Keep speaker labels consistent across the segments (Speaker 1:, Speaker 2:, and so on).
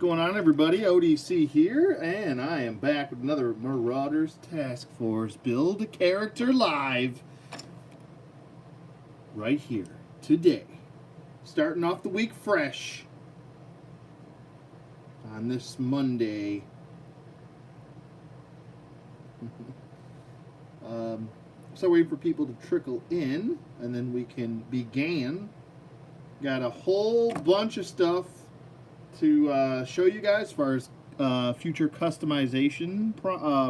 Speaker 1: going on, everybody? ODC here, and I am back with another Marauders Task Force Build a Character Live right here today. Starting off the week fresh on this Monday. So wait for people to trickle in, and then we can begin. Got a whole bunch of stuff to show you guys as far as future customization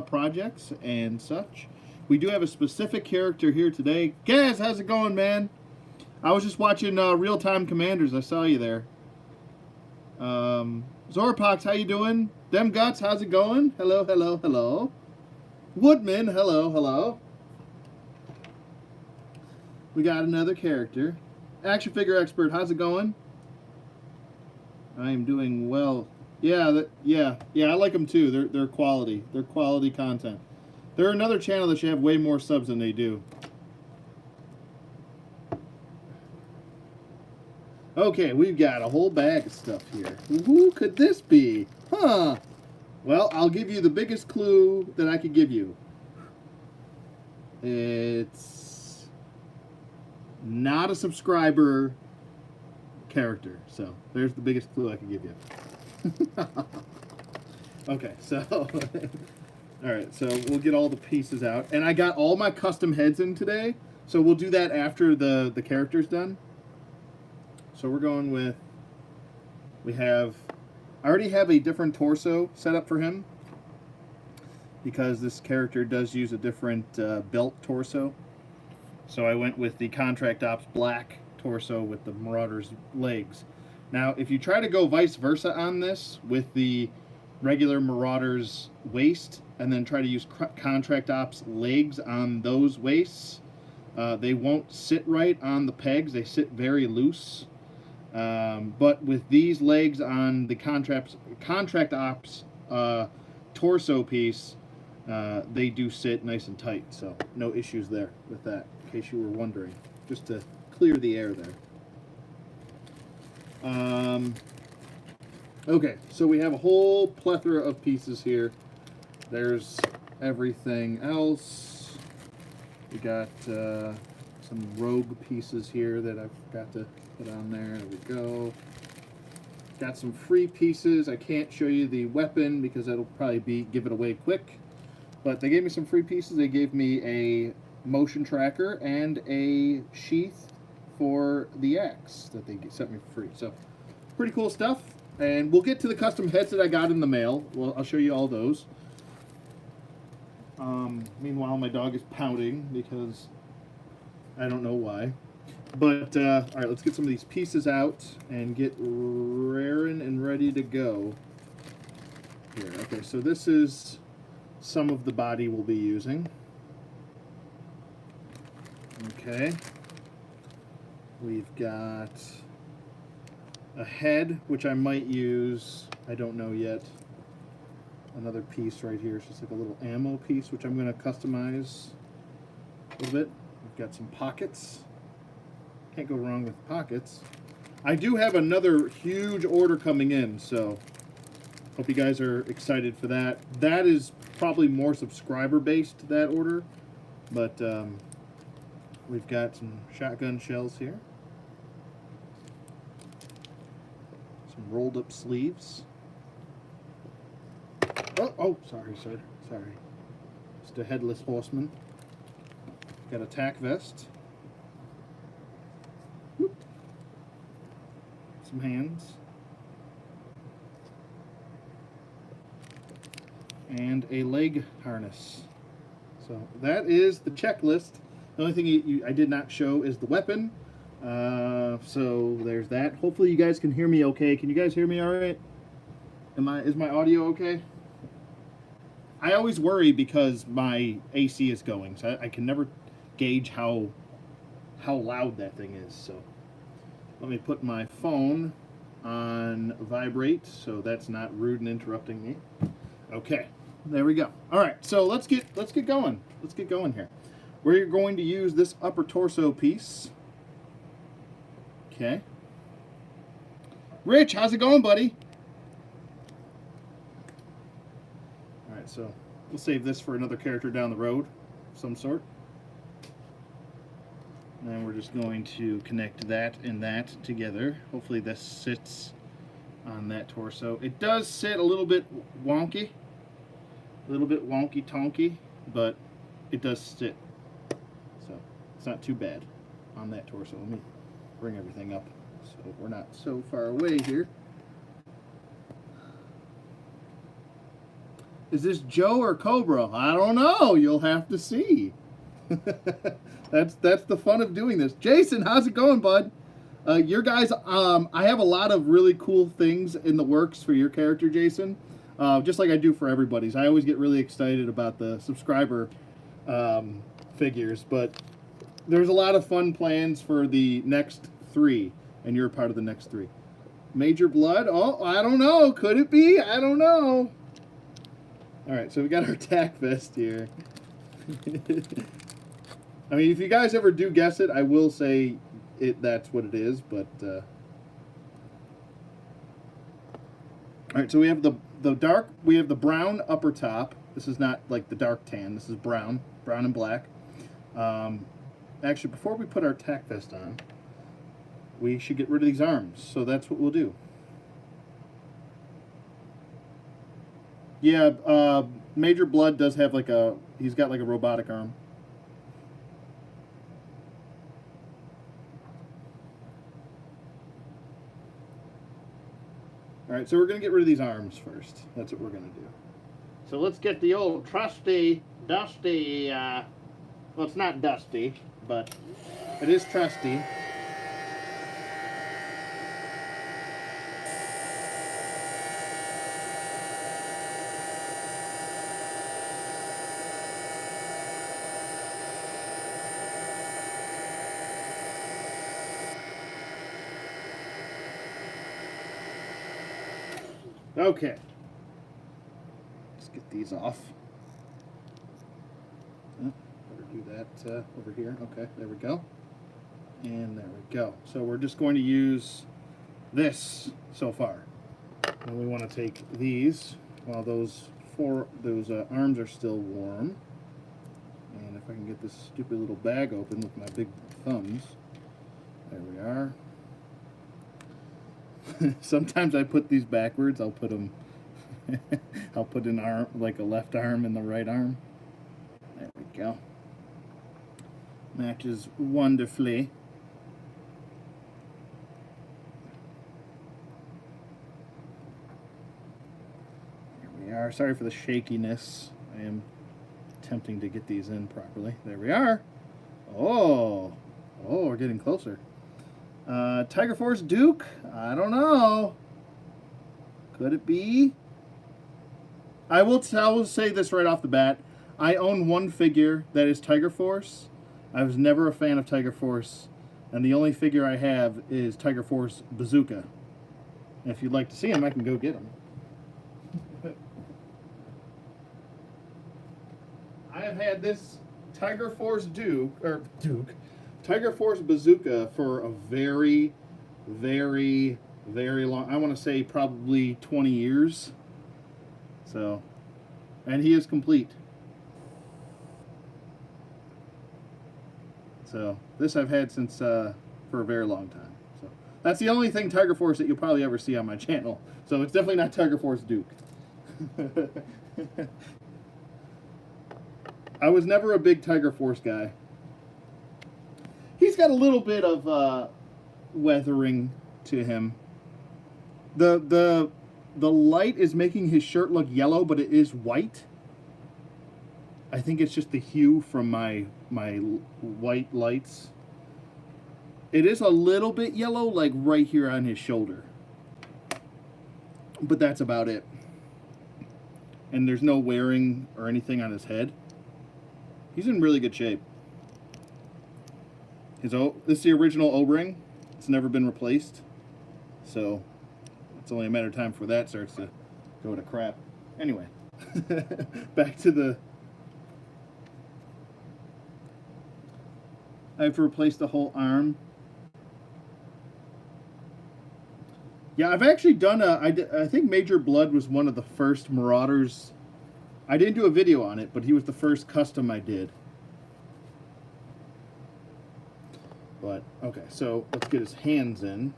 Speaker 1: projects and such. We do have a specific character here today. Gaz, how's it going, man? I was just watching Real Time Commanders. I saw you there. Zorpox, how you doing? Dem Guts, how's it going? Hello, hello, hello. Woodman, hello, hello. We got another character. Action Figure Expert, how's it going? I am doing well. Yeah, I like them too. They're quality. They're quality content. They're another channel that should have way more subs than they do. Okay, we've got a whole bag of stuff here. Who could this be? Huh. Well, I'll give you the biggest clue that I could give you. It's not a subscriber character. So, there's the biggest clue I can give you. Okay, so... Alright, so we'll get all the pieces out. And I got all my custom heads in today. So we'll do that after the character's done. So we're going with... I already have a different torso set up for him. Because this character does use a different belt torso. So I went with the Contract Ops black torso with the Marauder's legs. Now, if you try to go vice versa on this with the regular Marauder's waist and then try to use Contract Ops legs on those waists, they won't sit right on the pegs. They sit very loose. But with these legs on the Contract Ops torso piece, they do sit nice and tight. So no issues there with that, in case you were wondering. Just to clear the air there. Okay, so we have a whole plethora of pieces here. There's everything else. We got some rogue pieces here that I've got to put on there. There we go. Got some free pieces. I can't show you the weapon because that'll probably give it away quick. But they gave me some free pieces. They gave me a motion tracker and a sheath for the axe that they sent me for free. So, pretty cool stuff. And we'll get to the custom heads that I got in the mail. Well, I'll show you all those. Meanwhile, my dog is pouting because I don't know why. But, alright, let's get some of these pieces out and get raring and ready to go. Here, okay, so this is some of the body we'll be using. Okay. We've got a head, which I might use, I don't know yet. Another piece right here. It's just like a little ammo piece, which I'm going to customize a little bit. We've got some pockets. Can't go wrong with pockets. I do have another huge order coming in, so hope you guys are excited for that. That is probably more subscriber-based, that order. But we've got some shotgun shells here. Some rolled up sleeves. Oh, sorry, sir. Sorry. Just a headless horseman. Got a tack vest. Whoop. Some hands. And a leg harness. So that is the checklist. The only thing I did not show is the weapon. So there's that. Hopefully you guys can hear me okay. Can you guys hear me all right? Is my audio okay? I always worry because my AC is going, so I can never gauge how loud that thing is. So let me put my phone on vibrate so that's not rude and interrupting me. Okay, there we go. All right, so let's get going. Let's get going here. We're going to use this upper torso piece. Okay. Rich, how's it going, buddy? so we'll save this for another character down the road of some sort. And we're just going to connect that and that together. Hopefully this sits on that torso. It does sit a little bit wonky, tonky, but it does sit. So it's not too bad on that torso. Let me bring everything up so we're not so far away here. Is this Joe or Cobra? I don't know. You'll have to see. That's the fun of doing this. Jason, how's it going, bud? Your guys, I have a lot of really cool things in the works for your character, Jason. Just like I do for everybody's. I always get really excited about the subscriber figures, but there's a lot of fun plans for the next 3, and you're a part of the next 3. Major Blood? Oh, I don't know. Could it be? I don't know. All right, so we got our tack vest here. I mean, if you guys ever do guess it, I will say that's what it is, but all right, so we have the brown upper top. This is not like the dark tan. This is brown and black. Actually, before we put our tack vest on, we should get rid of these arms. So that's what we'll do. Yeah, Major Blood does have he's got like a robotic arm. All right, so we're going to get rid of these arms first. That's what we're going to do. So let's get the old trusty, dusty, well, it's not dusty, but it is trusty. Okay. Let's get these off. Oh, better do that over here. Okay, there we go. And there we go. So we're just going to use this so far. And we want to take these while those arms are still warm. And if I can get this stupid little bag open with my big thumbs. There we are. Sometimes I put these backwards. I'll put them. I'll put an arm, like a left arm and the right arm. There we go. Matches wonderfully. Here we are. Sorry for the shakiness. I am attempting to get these in properly. There we are. Oh, we're getting closer. Tiger Force Duke? I don't know. Could it be? I will say this right off the bat. I own one figure that is Tiger Force. I was never a fan of Tiger Force, and the only figure I have is Tiger Force Bazooka. And if you'd like to see him, I can go get him. I have had this Tiger Force Tiger Force Bazooka for a very, very, very long, I want to say probably 20 years. So, and he is complete. So, this I've had since, for a very long time. So, that's the only thing Tiger Force that you'll probably ever see on my channel. So, it's definitely not Tiger Force Duke. I was never a big Tiger Force guy. He's got a little bit of weathering to him. The light is making his shirt look yellow, but it is white. I think it's just the hue from my white lights. It is a little bit yellow, like right here on his shoulder. But that's about it. And there's no wearing or anything on his head. He's in really good shape. This is the original O-ring. It's never been replaced. So it's only a matter of time before that starts to go to crap. Anyway, back to the... I have to replace the whole arm. Yeah, I've actually done I think Major Blood was one of the first Marauders I didn't do a video on it, but he was the first custom I did. But, okay, so let's get his hands in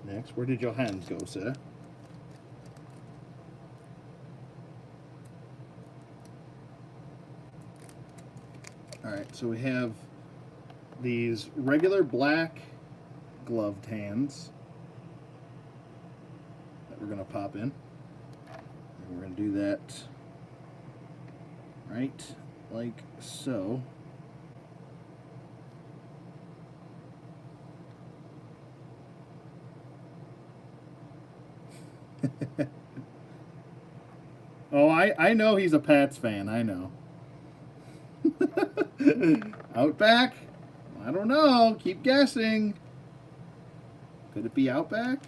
Speaker 1: next. Where did your hands go, sir? Alright, so we have these regular black gloved hands that we're going to pop in. And we're going to do that right like so. Oh, I know he's a Pats fan. I know. Outback? I don't know. Keep guessing. Could it be Outback?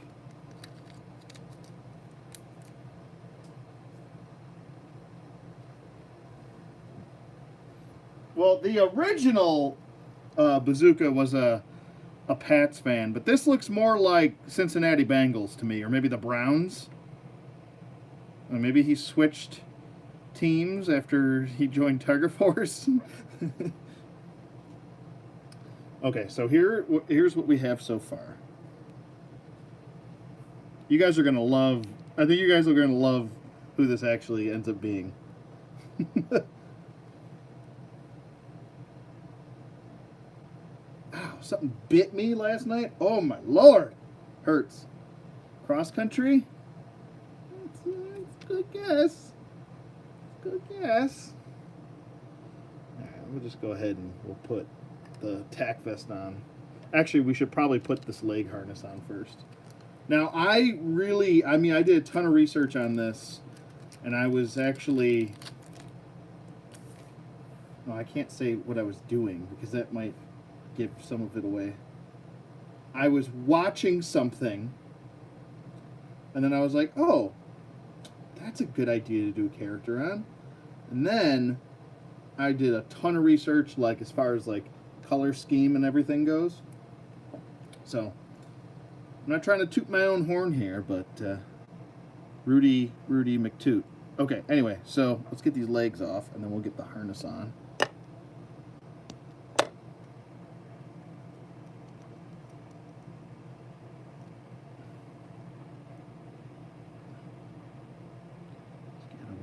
Speaker 1: Well, the original Bazooka was a Pats fan, but this looks more like Cincinnati Bengals to me, or maybe the Browns. Or maybe he switched teams after he joined Tiger Force. Okay, so here's what we have so far. You guys are gonna love. I think you guys are gonna love who this actually ends up being. Ow! Something bit me last night. Oh my lord, hurts. Cross country. That's a good guess. Good guess. Alright, we'll just go ahead and we'll put the tack vest on. Actually, we should probably put this leg harness on first. Now, I did a ton of research on this, and I was actually, no, I can't say what I was doing because that might give some of it away. I was watching something, and then I was like, oh, that's a good idea to do a character on. And then I did a ton of research, like as far as like color scheme and everything goes. So I'm not trying to toot my own horn here, but Rudy McToot. Okay, anyway, so let's get these legs off, and then we'll get the harness on.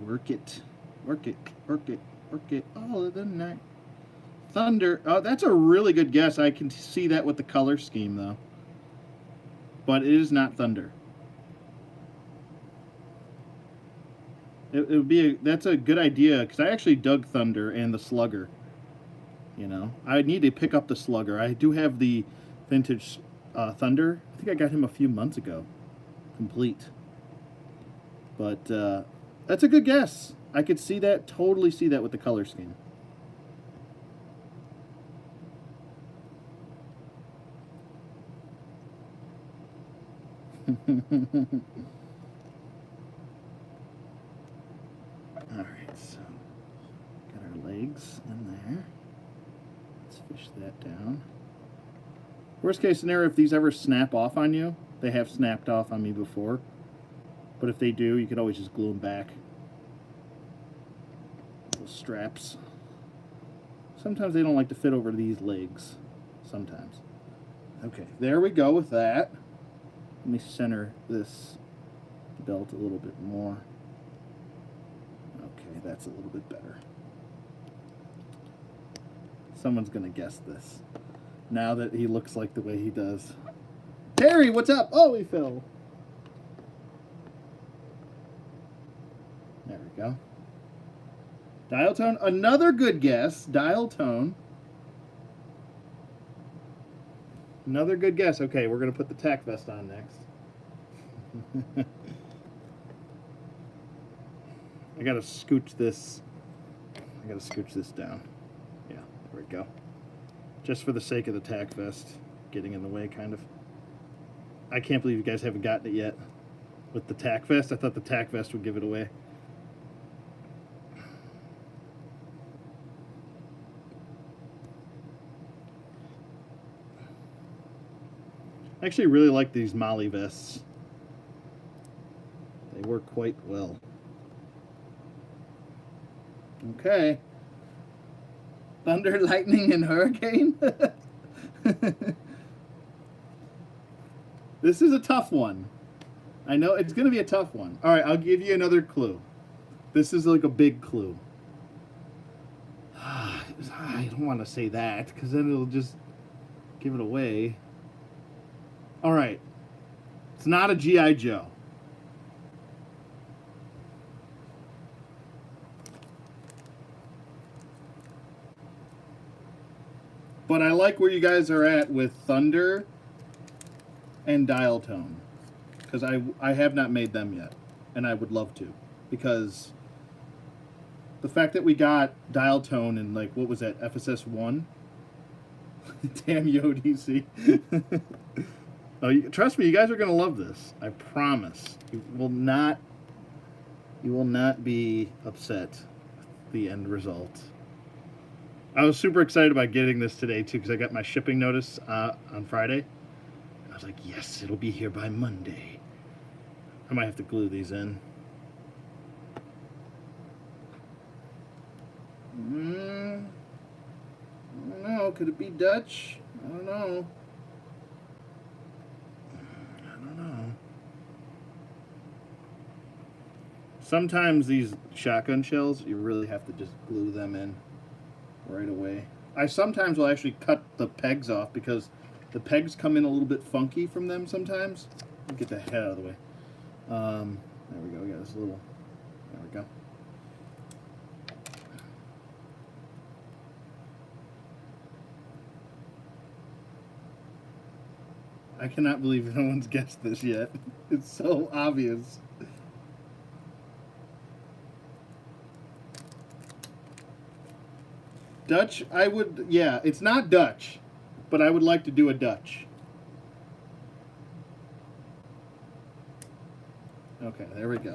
Speaker 1: Work it, work it, work it, work it all of the night. Thunder. Oh, that's a really good guess. I can see that with the color scheme, though. But it is not Thunder. It would be that's a good idea, because I actually dug Thunder and the Slugger. You know, I need to pick up the Slugger. I do have the vintage Thunder. I think I got him a few months ago, complete. But that's a good guess. I could see that, totally see that with the color scheme. Alright, so got our legs in there. Let's fish that down. Worst case scenario, if these ever snap off on you, they have snapped off on me before. But if they do, you could always just glue them back. Those straps. Sometimes they don't like to fit over these legs. Sometimes. Okay, there we go with that. Let me center this belt a little bit more. Okay, that's a little bit better. Someone's gonna guess this. Now that he looks like the way he does. Terry, what's up? Oh, he fell. There we go. Dial tone, another good guess. Dial tone. Another good guess. Okay, we're going to put the tack vest on next. I got to scooch this. I got to scooch this down. Yeah, there we go. Just for the sake of the tack vest getting in the way, kind of. I can't believe you guys haven't gotten it yet with the tack vest. I thought the tack vest would give it away. I actually really like these Molly vests. They work quite well. Okay. Thunder, lightning, and hurricane? This is a tough one. I know it's going to be a tough one. All right, I'll give you another clue. This is like a big clue. I don't want to say that because then it'll just give it away. All right. It's not a G.I. Joe. But I like where you guys are at with Thunder and Dial Tone. Because I have not made them yet. And I would love to. Because the fact that we got Dial Tone in, like, what was that, FSS 1? Damn you, ODC. Trust me, you guys are going to love this. I promise. You will not be upset with the end result. I was super excited about getting this today, too, because I got my shipping notice on Friday. I was like, yes, it'll be here by Monday. I might have to glue these in. I don't know. Could it be Dutch? I don't know. Sometimes these shotgun shells, you really have to just glue them in right away. I sometimes will actually cut the pegs off because the pegs come in a little bit funky from them sometimes. Let me get the head out of the way. There we go. We got this little. There we go. I cannot believe no one's guessed this yet. It's so obvious. Dutch, I would, yeah, it's not Dutch, but I would like to do a Dutch. Okay, there we go.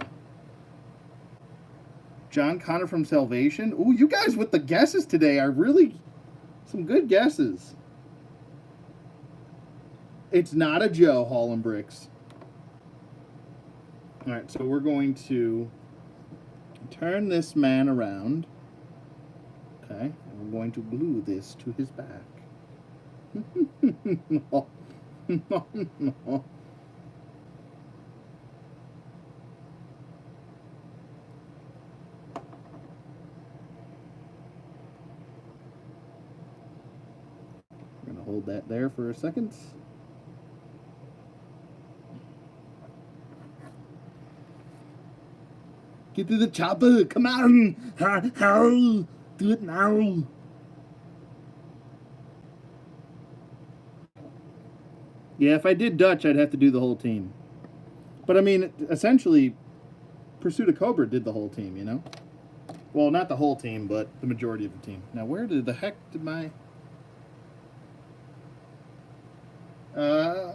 Speaker 1: John Connor from Salvation. Ooh, you guys with the guesses today are really some good guesses. It's not a Joe, Hauling Bricks. All right, so we're going to turn this man around. Okay, and we're going to glue this to his back. No. No. We're going to hold that there for a second. Get to the chopper! Come on! How? Do it now! Yeah, if I did Dutch, I'd have to do the whole team. But I mean, essentially, Pursuit of Cobra did the whole team, you know? Well, not the whole team, but the majority of the team. Now, where the heck did my... I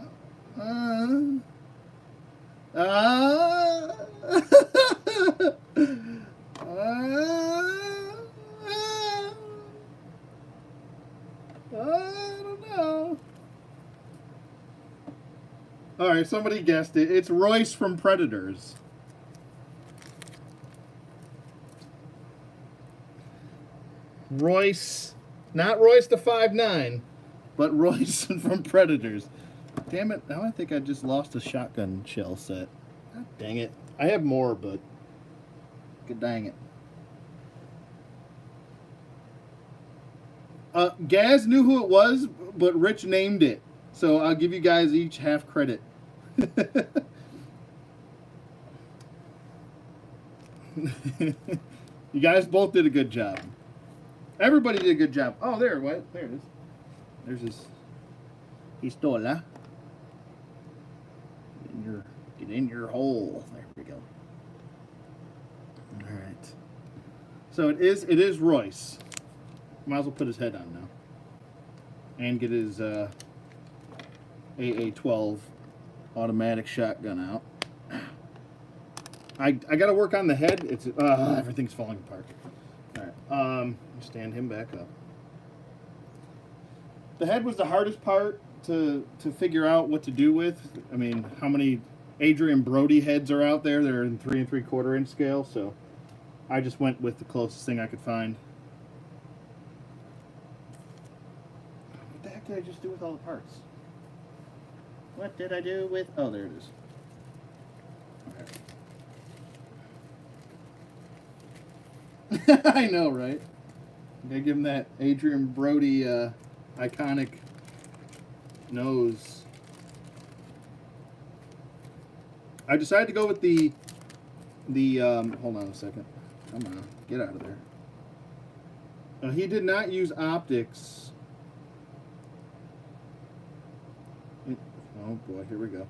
Speaker 1: don't know. All right, somebody guessed it. It's Royce from Predators. Royce, not Royce the 5'9", but Royce from Predators. Damn it, now I think I just lost a shotgun shell set. God dang it. I have more, but good dang it. Gaz knew who it was, but Rich named it. So I'll give you guys each half credit. You guys both did a good job. Everybody did a good job. Oh, there, what? There it is. There's his pistola. Get in your hole. There we go. All right. So it is Royce. Might as well put his head on now. And get his AA-12 automatic shotgun out. I got to work on the head. It's everything's falling apart. All right. Stand him back up. The head was the hardest part to figure out what to do with. I mean, how many Adrian Brody heads are out there? They're in 3 3/4 inch scale, so I just went with the closest thing I could find. What the heck did I just do with all the parts? What did I do with... Oh, there it is. Okay. I know, right? Gotta give him that Adrian Brody iconic nose. I decided to go with the hold on a second. Come on, get out of there. He did not use optics. Oh boy, here we go.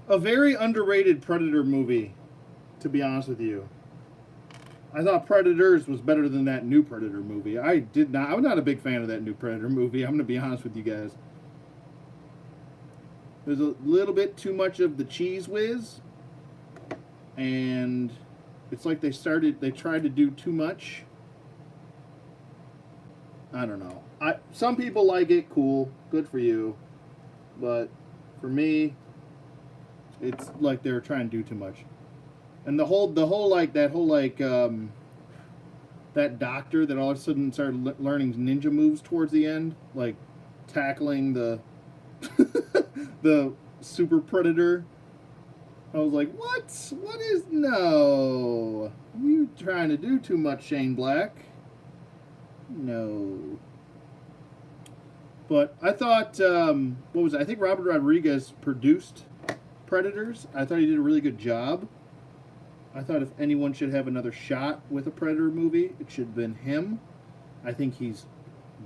Speaker 1: A very underrated Predator movie, to be honest with you. I thought Predators was better than that new Predator movie. I'm not a big fan of that new Predator movie. I'm going to be honest with you guys. There's a little bit too much of the cheese whiz. And it's like they tried to do too much. I don't know. Some people like it, cool, good for you. But for me, it's like they were trying to do too much. And that doctor that all of a sudden started learning ninja moves towards the end, like tackling the the super predator. I was like, what? No. You trying to do too much, Shane Black. No. But I thought, what was it? I think Robert Rodriguez produced Predators. I thought he did a really good job. I thought if anyone should have another shot with a Predator movie, it should have been him. I think he's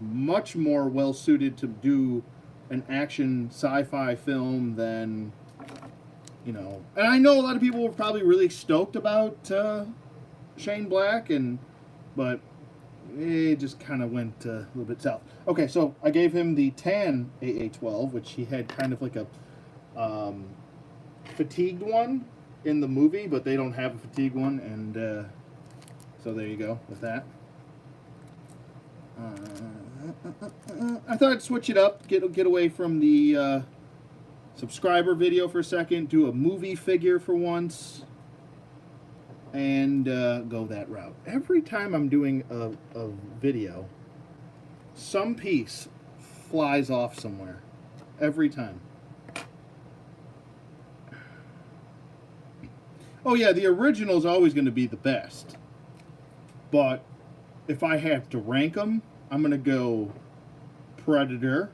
Speaker 1: much more well suited to do an action sci-fi film than, you know. And I know a lot of people were probably really stoked about Shane Black, but it just kind of went a little bit south. Okay, so I gave him the tan AA-12, which he had kind of like a fatigued one in the movie, but they don't have a fatigue one, and so there you go with that. I thought I'd switch it up, get away from the subscriber video for a second, do a movie figure for once, and go that route. Every time I'm doing a video, some piece flies off somewhere. Every time. Oh yeah, the original is always going to be the best. But if I have to rank them, I'm going to go Predator,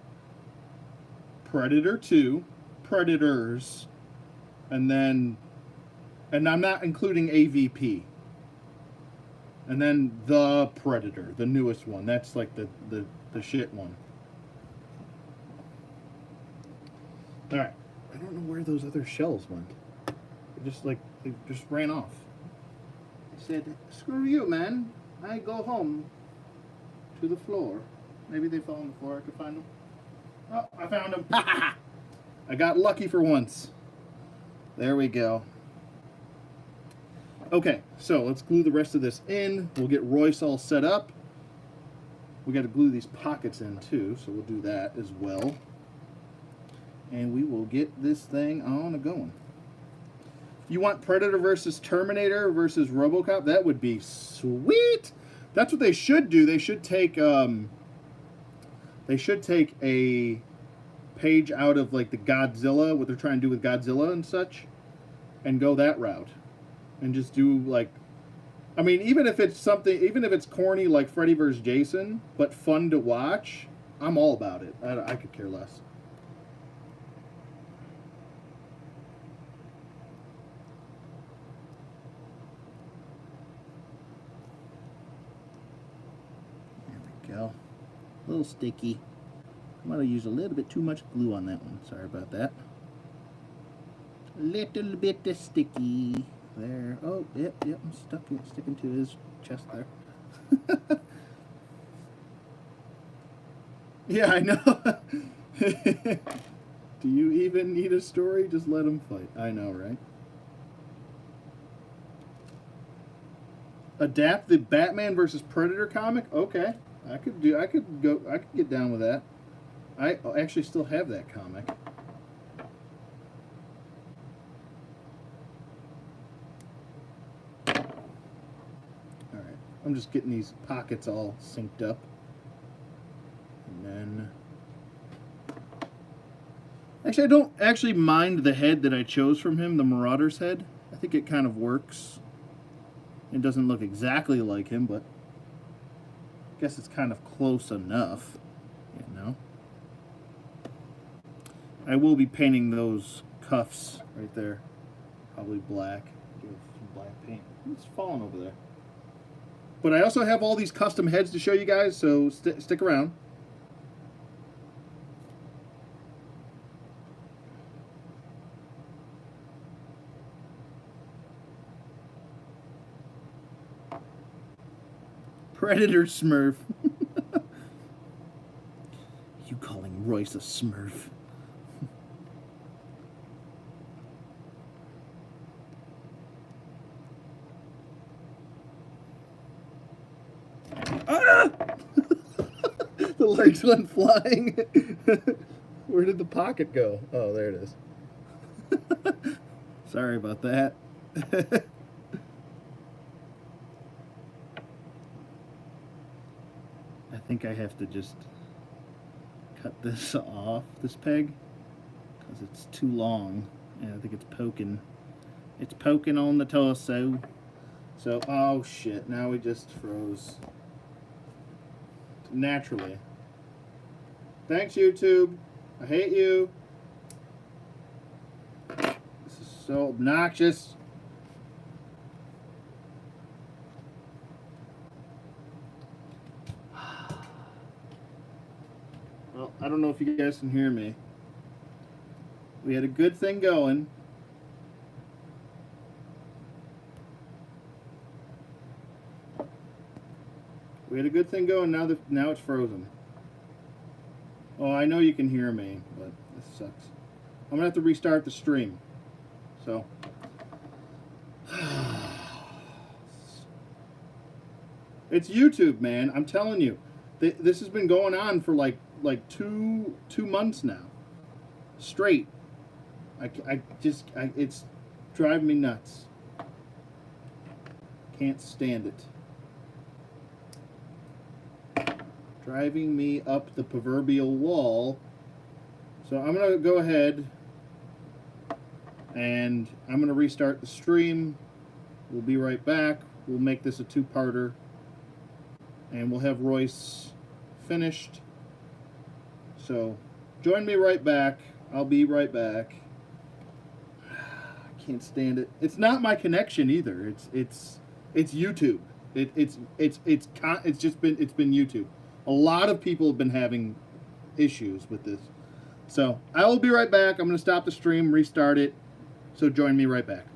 Speaker 1: Predator 2, Predators, and I'm not including AVP. And then the Predator, the newest one. That's like the shit one. Alright. I don't know where those other shells went. They just ran off. I said, screw you, man. I go home to the floor. Maybe they fell on the floor. I could find them. Oh, I found them. I got lucky for once. There we go. Okay, so let's glue the rest of this in. We'll get Royce all set up. We got to glue these pockets in too, so we'll do that as well. And we will get this thing on going. You want Predator versus Terminator versus RoboCop? That would be sweet. That's what they should do. They should take a page out of like the Godzilla, what they're trying to do with Godzilla and such, and go that route, and just do like, I mean, even if it's corny like Freddy vs. Jason, but fun to watch, I'm all about it. I could care less. Go. A little sticky. I'm going to use a little bit too much glue on that one. Sorry about that. A little bit sticky. There. Oh, yep. I'm sticking to his chest there. Yeah, I know. Do you even need a story? Just let him fight. I know, right? Adapt the Batman versus Predator comic? Okay. I could get down with that. I actually still have that comic. I'm just getting these pockets all synced up. And then... Actually, I don't actually mind the head that I chose from him, the Marauder's head. I think it kind of works. It doesn't look exactly like him, but I guess it's kind of close enough, you know. I will be painting those cuffs right there. Probably black. Give it some black paint. It's falling over there. But I also have all these custom heads to show you guys, so stick around. Predator Smurf. You calling Royce a Smurf? Ah! The legs went flying. Where did the pocket go? Oh, there it is. Sorry about that. I think I have to just cut this off, this peg, because it's too long. And I think it's poking. It's poking on the torso. So, oh shit, now we just froze. Naturally. Thanks, YouTube. I hate you. This is so obnoxious. Well, I don't know if you guys can hear me. We had a good thing going. We had a good thing going. Now it's frozen. Oh, I know you can hear me, but this sucks. I'm gonna have to restart the stream. So. It's YouTube, man. I'm telling you. This has been going on for like two months now. Straight. It's driving me nuts. Can't stand it. Driving me up the proverbial wall. So I'm going to go ahead and I'm going to restart the stream. We'll be right back. We'll make this a two-parter. And we'll have Royce finished. So join me right back. I'll be right back. I can't stand it. It's not my connection either. It's YouTube. It's been YouTube. A lot of people have been having issues with this. So I will be right back. I'm going to stop the stream, restart it. So join me right back.